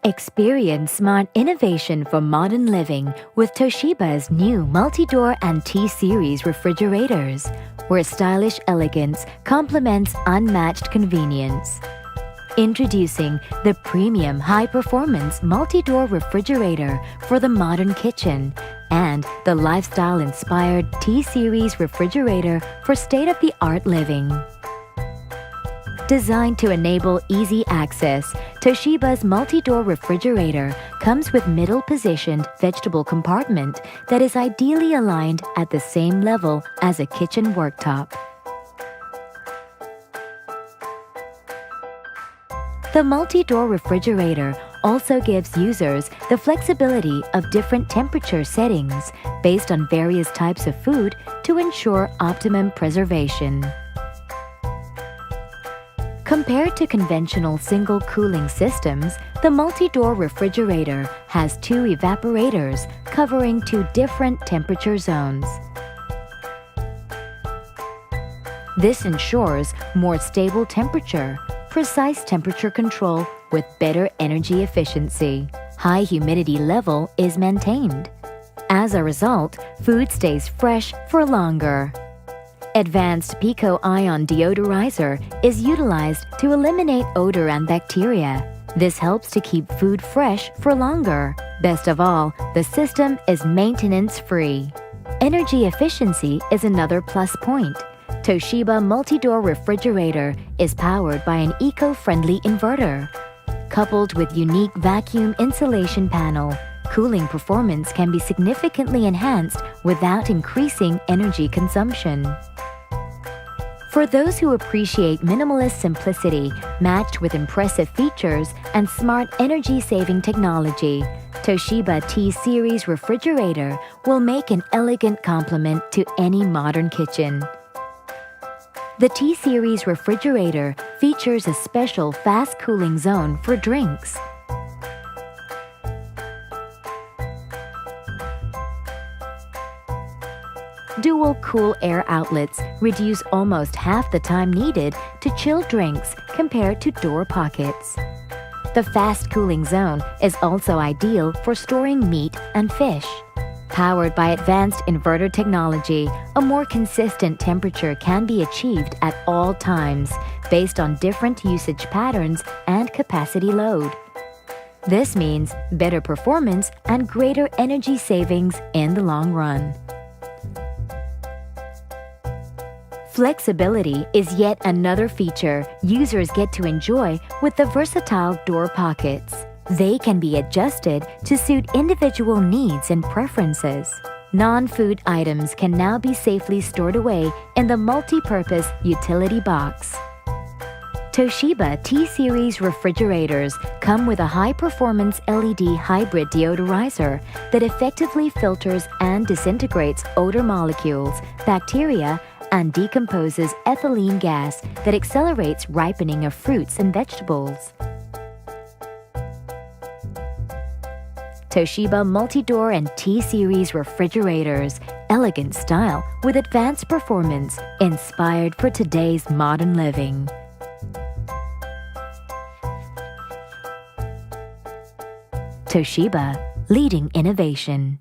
Experience smart innovation for modern living with Toshiba's new MultiDoor and T-Series refrigerators, where stylish elegance complements unmatched convenience. Introducing the premium high-performance MultiDoor refrigerator for the modern kitchen and the lifestyle-inspired T-Series refrigerator for state-of-the-art living. Designed to enable easy access, Toshiba's MultiDoor refrigerator comes with middle-positioned vegetable compartment that is ideally aligned at the same level as a kitchen worktop. The MultiDoor refrigerator also gives users the flexibility of different temperature settings based on various types of food to ensure optimum preservation. Compared to conventional single cooling systems, the MultiDoor refrigerator has two evaporators covering two different temperature zones. This ensures more stable temperature, precise temperature control with better energy efficiency. High humidity level is maintained. As a result, food stays fresh for longer. Advanced Pico-ion deodorizer is utilized to eliminate odor and bacteria. This helps to keep food fresh for longer. Best of all, the system is maintenance-free. Energy efficiency is another plus point. Toshiba MultiDoor refrigerator is powered by an eco-friendly inverter. Coupled with unique vacuum insulation panel, cooling performance can be significantly enhanced without increasing energy consumption. For those who appreciate minimalist simplicity matched with impressive features and smart energy-saving technology, Toshiba T-Series refrigerator will make an elegant complement to any modern kitchen. The T-Series refrigerator features a special fast cooling zone for drinks. Dual cool air outlets reduce almost half the time needed to chill drinks compared to door pockets. The fast cooling zone is also ideal for storing meat and fish. Powered by advanced inverter technology, a more consistent temperature can be achieved at all times based on different usage patterns and capacity load. This means better performance and greater energy savings in the long run. Flexibility is yet another feature users get to enjoy with the versatile door pockets. They can be adjusted to suit individual needs and preferences. Non-food items can now be safely stored away in the multi-purpose utility box. Toshiba T-Series refrigerators come with a high-performance LED hybrid deodorizer that effectively filters and disintegrates odor molecules, bacteria, and decomposes ethylene gas that accelerates ripening of fruits and vegetables. Toshiba MultiDoor and T-Series refrigerators, elegant style with advanced performance, inspired for today's modern living. Toshiba, leading innovation.